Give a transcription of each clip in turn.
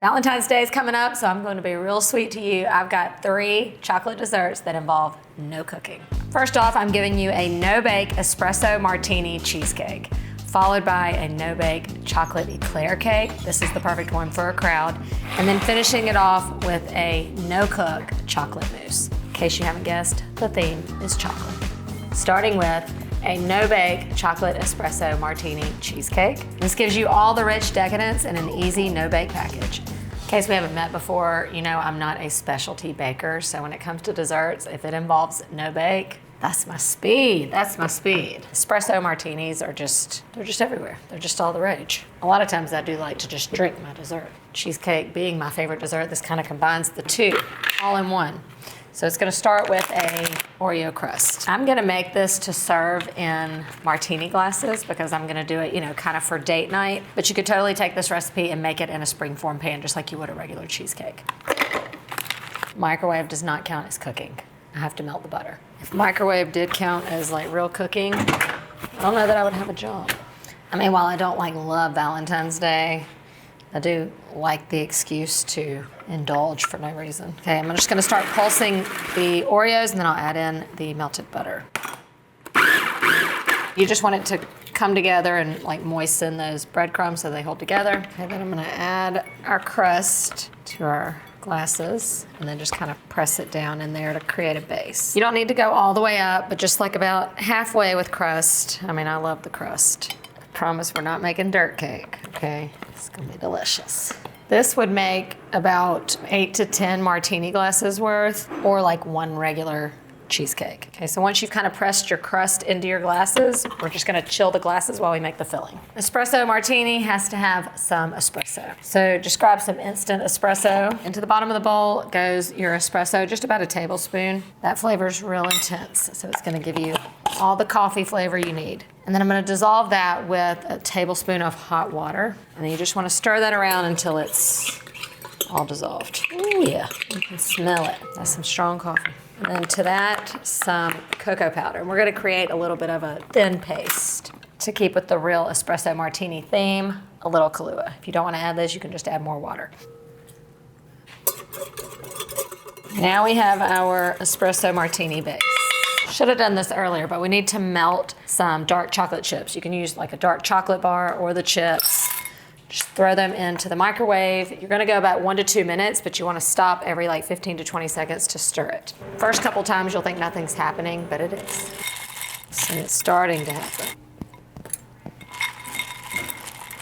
Valentine's Day is coming up, so I'm going to be real sweet to you. I've got 3 chocolate desserts that involve no cooking. First off, I'm giving you a no-bake espresso martini cheesecake, followed by a no-bake chocolate eclair cake. This is the perfect one for a crowd. And then finishing it off with a no-cook chocolate mousse. In case you haven't guessed, the theme is chocolate. Starting with a no-bake chocolate espresso martini cheesecake. This gives you all the rich decadence in an easy no-bake package. In case we haven't met before, you know I'm not a specialty baker, so when it comes to desserts, if it involves no-bake, that's my speed, that's my speed. Espresso martinis are they're just everywhere. They're just all the rage. A lot of times I do like to just drink my dessert. Cheesecake being my favorite dessert, this kind of combines the two all in one. So it's gonna start with a Oreo crust. I'm gonna make this to serve in martini glasses because I'm gonna do it, you know, kind of for date night. But you could totally take this recipe and make it in a springform pan just like you would a regular cheesecake. Microwave does not count as cooking. I have to melt the butter. If microwave did count as like real cooking, I don't know that I would have a job. I mean, while I don't love Valentine's Day, I do like the excuse to indulge for no reason. Okay, I'm just gonna start pulsing the Oreos and then I'll add in the melted butter. You just want it to come together and like moisten those breadcrumbs so they hold together. Okay, then I'm gonna add our crust to our glasses and then just kind of press it down in there to create a base. You don't need to go all the way up, but just like about halfway with crust. I mean, I love the crust. I promise we're not making dirt cake, okay? It's gonna be delicious. This would make about 8 to 10 martini glasses worth, or like 1 regular cheesecake. Okay, so once you've kind of pressed your crust into your glasses, we're just gonna chill the glasses while we make the filling. Espresso martini has to have some espresso. So just grab some instant espresso. Into the bottom of the bowl goes your espresso, just about a tablespoon. That flavor's real intense, so it's gonna give you all the coffee flavor you need. And then I'm gonna dissolve that with a tablespoon of hot water. And then you just wanna stir that around until it's all dissolved. Ooh, yeah, you can smell it. That's some strong coffee. And then to that, some cocoa powder. And we're gonna create a little bit of a thin paste to keep with the real espresso martini theme, a little Kahlua. If you don't wanna add this, you can just add more water. Now we have our espresso martini base. Should have done this earlier, but we need to melt some dark chocolate chips. You can use like a dark chocolate bar or the chips. Just throw them into the microwave. You're gonna go about 1 to 2 minutes, but you wanna stop every like 15 to 20 seconds to stir it. First couple times you'll think nothing's happening, but it is. So it's starting to happen.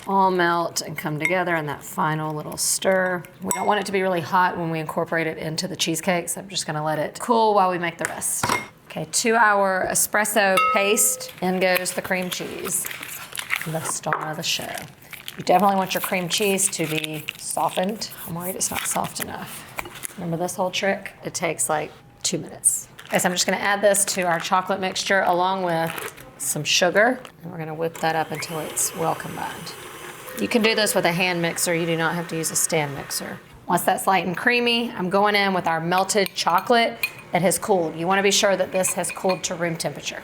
All melt and come together in that final little stir. We don't want it to be really hot when we incorporate it into the cheesecake, so I'm just gonna let it cool while we make the rest. Okay, to our espresso paste, in goes the cream cheese, the star of the show. You definitely want your cream cheese to be softened. I'm worried it's not soft enough. Remember this whole trick? It takes like 2 minutes. Okay, so I'm just gonna add this to our chocolate mixture along with some sugar, and we're gonna whip that up until it's well combined. You can do this with a hand mixer. You do not have to use a stand mixer. Once that's light and creamy, I'm going in with our melted chocolate that has cooled. You wanna be sure that this has cooled to room temperature.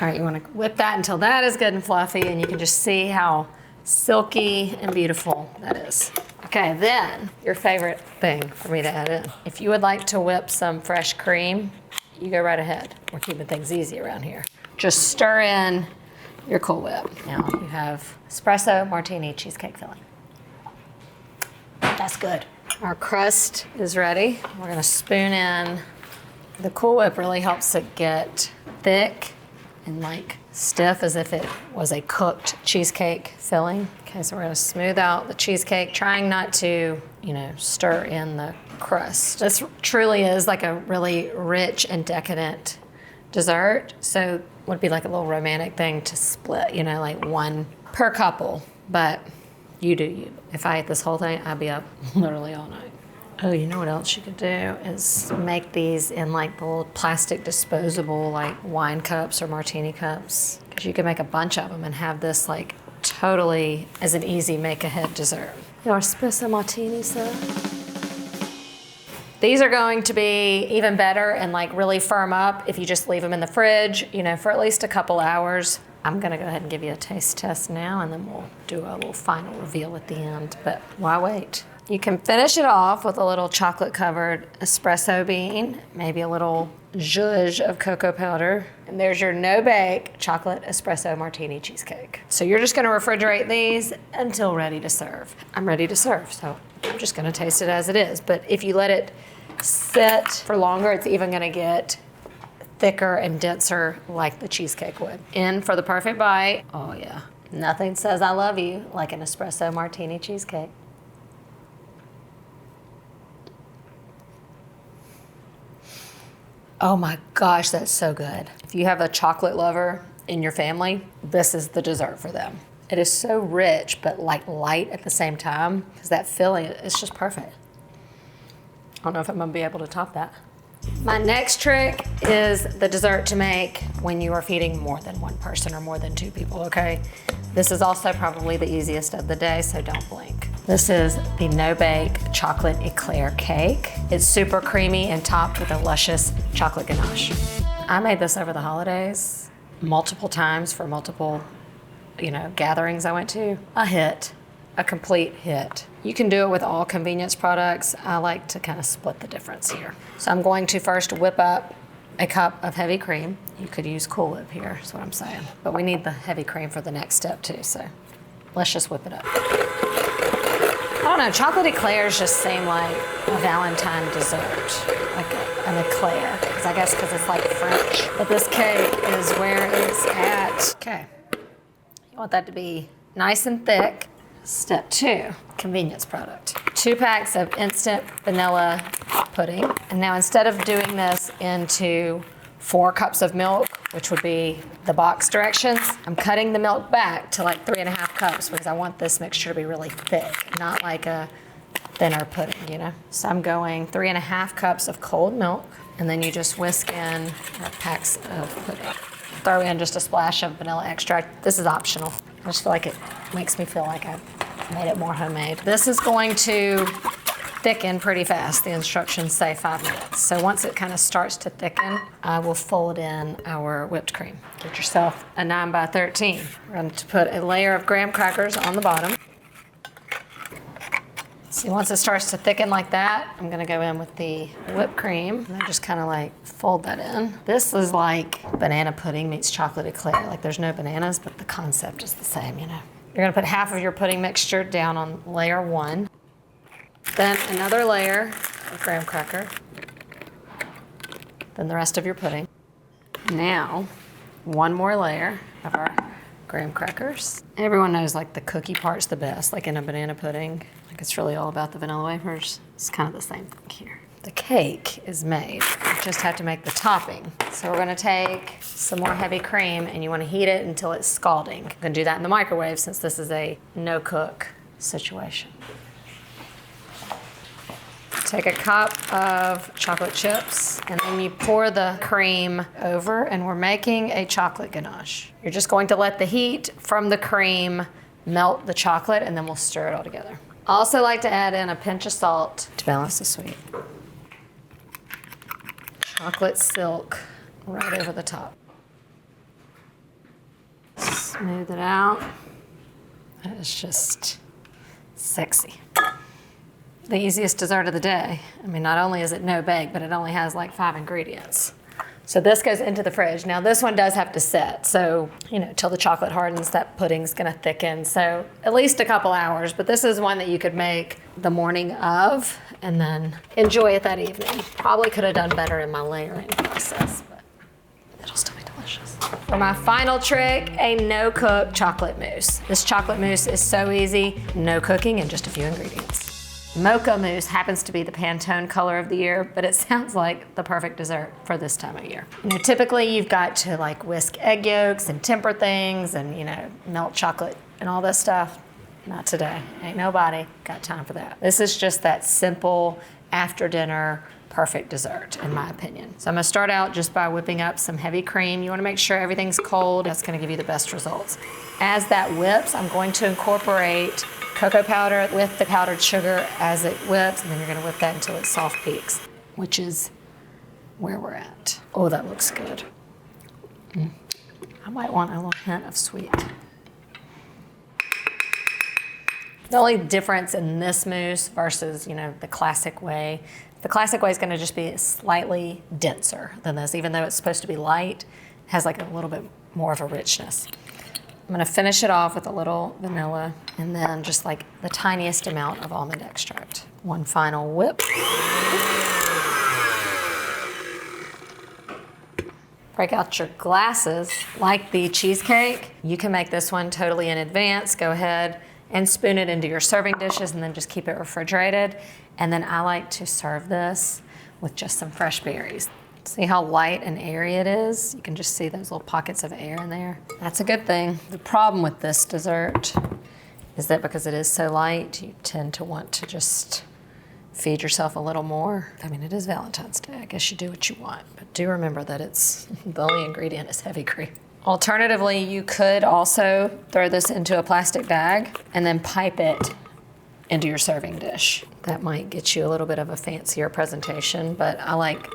All right, you wanna whip that until that is good and fluffy, and you can just see how silky and beautiful that is. Okay, then your favorite thing for me to add in. If you would like to whip some fresh cream, you go right ahead. We're keeping things easy around here. Just stir in your Cool Whip. Now you have espresso martini cheesecake filling. That's good. Our crust is ready. We're gonna spoon in. The Cool Whip really helps it get thick and like stiff as if it was a cooked cheesecake filling. Okay, so we're gonna smooth out the cheesecake, trying not to, stir in the crust. This truly is like a really rich and decadent dessert. So it would be like a little romantic thing to split, like 1 per couple, but you do you. If I ate this whole thing, I'd be up literally all night. Oh, you know what else you could do is make these in like the little plastic disposable like wine cups or martini cups. Because you can make a bunch of them and have this like totally as an easy make-ahead dessert. Your espresso martini, sir. These are going to be even better and like really firm up if you just leave them in the fridge, for at least a couple hours. I'm gonna go ahead and give you a taste test now, and then we'll do a little final reveal at the end, but why wait? You can finish it off with a little chocolate-covered espresso bean, maybe a little zhuzh of cocoa powder, and there's your no-bake chocolate espresso martini cheesecake. So you're just gonna refrigerate these until ready to serve. I'm ready to serve, so I'm just gonna taste it as it is. But if you let it sit for longer, it's even gonna get thicker and denser like the cheesecake would. In for the perfect bite. Oh yeah, nothing says I love you like an espresso martini cheesecake. Oh my gosh, that's so good. If you have a chocolate lover in your family, this is the dessert for them. It is so rich, but like light at the same time, because that filling, it's just perfect. I don't know if I'm gonna be able to top that. My next trick is the dessert to make when you are feeding more than one person or more than two people, okay? This is also probably the easiest of the day, so don't blink. This is the no-bake chocolate eclair cake. It's super creamy and topped with a luscious chocolate ganache. I made this over the holidays multiple times for multiple, gatherings I went to. A hit, a complete hit. You can do it with all convenience products. I like to kind of split the difference here. So I'm going to first whip up a cup of heavy cream. You could use Cool Whip here, is what I'm saying. But we need the heavy cream for the next step too, so let's just whip it up. I don't know, chocolate eclairs just seem like a Valentine dessert, like an eclair, because it's like French. But this cake is where it's at. Okay, you want that to be nice and thick. Step 2, convenience product. 2 packs of instant vanilla pudding. And now instead of doing this into 4 cups of milk, which would be the box directions, I'm cutting the milk back to like 3.5 cups because I want this mixture to be really thick, not like a thinner pudding, So I'm going 3.5 cups of cold milk, and then you just whisk in packs of pudding. Throw in just a splash of vanilla extract. This is optional. I just feel like it makes me feel like I've made it more homemade. This is going to thicken pretty fast. The instructions say 5 minutes. So once it kind of starts to thicken, I will fold in our whipped cream. Get yourself a 9 by 13. We're going to put a layer of graham crackers on the bottom. See, once it starts to thicken like that, I'm gonna go in with the whipped cream and I just kind of like fold that in. This is like banana pudding meets chocolate eclair. Like there's no bananas, but the concept is the same, You're gonna put half of your pudding mixture down on layer 1. Then another layer of graham cracker. Then the rest of your pudding. Now, one more layer of our graham crackers. Everyone knows like the cookie part's the best, like in a banana pudding. Like it's really all about the vanilla wafers. It's kind of the same thing here. The cake is made. You just have to make the topping. So we're gonna take some more heavy cream and you wanna heat it until it's scalding. I'm gonna do that in the microwave since this is a no-cook situation. Take a cup of chocolate chips and then you pour the cream over and we're making a chocolate ganache. You're just going to let the heat from the cream melt the chocolate and then we'll stir it all together. I also like to add in a pinch of salt to balance the sweet. Chocolate silk right over the top. Smooth it out. That is just sexy. The easiest dessert of the day. I mean, not only is it no bake, but it only has like 5 ingredients. So this goes into the fridge. Now this one does have to set. So, till the chocolate hardens, that pudding's gonna thicken. So at least a couple hours, but this is one that you could make the morning of and then enjoy it that evening. Probably could have done better in my layering process, but it'll still be delicious. For my final trick, a no-cook chocolate mousse. This chocolate mousse is so easy, no cooking and just a few ingredients. Mocha mousse happens to be the Pantone color of the year, but it sounds like the perfect dessert for this time of year. Typically you've got to like whisk egg yolks and temper things and melt chocolate and all this stuff. Not today. Ain't nobody got time for that. This is just that simple after dinner perfect dessert in my opinion. So I'm gonna start out just by whipping up some heavy cream. You wanna make sure everything's cold. That's gonna give you the best results. As that whips, I'm going to incorporate cocoa powder with the powdered sugar as it whips, and then you're gonna whip that until it soft peaks, which is where we're at. Oh, that looks good. I might want a little hint of sweet. The only difference in this mousse versus, the classic way, the classic way is gonna just be slightly denser than this, even though it's supposed to be light, it has like a little bit more of a richness. I'm gonna finish it off with a little vanilla and then just like the tiniest amount of almond extract. One final whip. Break out your glasses. Like the cheesecake, you can make this one totally in advance. Go ahead and spoon it into your serving dishes and then just keep it refrigerated. And then I like to serve this with just some fresh berries. See how light and airy it is? You can just see those little pockets of air in there. That's a good thing. The problem with this dessert is that because it is so light, you tend to want to just feed yourself a little more. I mean, it is Valentine's Day. I guess you do what you want, but do remember that it's the only ingredient is heavy cream. Alternatively, you could also throw this into a plastic bag and then pipe it into your serving dish. That might get you a little bit of a fancier presentation, but I like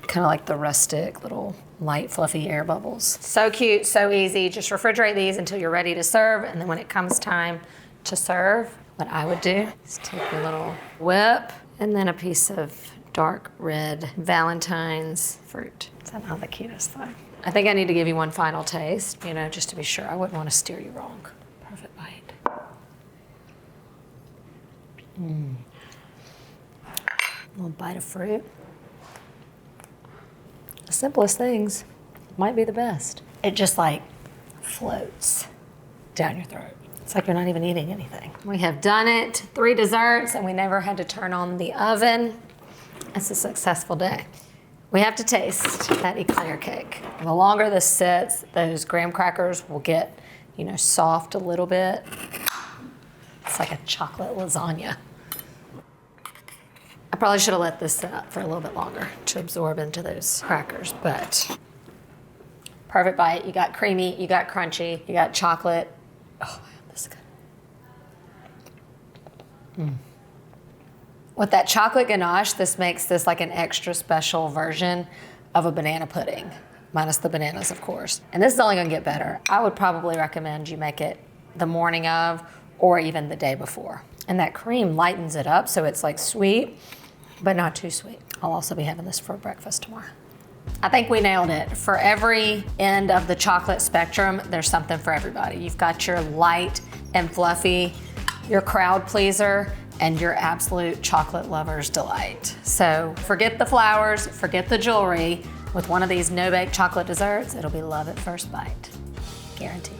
kind of like the rustic little light fluffy air bubbles. So cute, so easy. Just refrigerate these until you're ready to serve, and then when it comes time to serve, what I would do is take a little whip and then a piece of dark red Valentine's fruit. Is that not the cutest thing? I think I need to give you one final taste, just to be sure. I wouldn't want to steer you wrong. Perfect bite. A little bite of fruit. The simplest things might be the best. It just like floats down your throat. It's like you're not even eating anything. We have done it, 3 desserts, and we never had to turn on the oven. It's a successful day. We have to taste that eclair cake. The longer this sits, those graham crackers will get, soft a little bit. It's like a chocolate lasagna. I probably should have let this sit up for a little bit longer to absorb into those crackers, but perfect bite. You got creamy, you got crunchy, you got chocolate. Oh, this is good. With that chocolate ganache, this makes this like an extra special version of a banana pudding, minus the bananas, of course. And this is only gonna get better. I would probably recommend you make it the morning of or even the day before. And that cream lightens it up so it's like sweet, but not too sweet. I'll also be having this for breakfast tomorrow. I think we nailed it. For every end of the chocolate spectrum, there's something for everybody. You've got your light and fluffy, your crowd pleaser, and your absolute chocolate lover's delight. So forget the flowers, forget the jewelry. With one of these no-bake chocolate desserts, it'll be love at first bite. Guaranteed.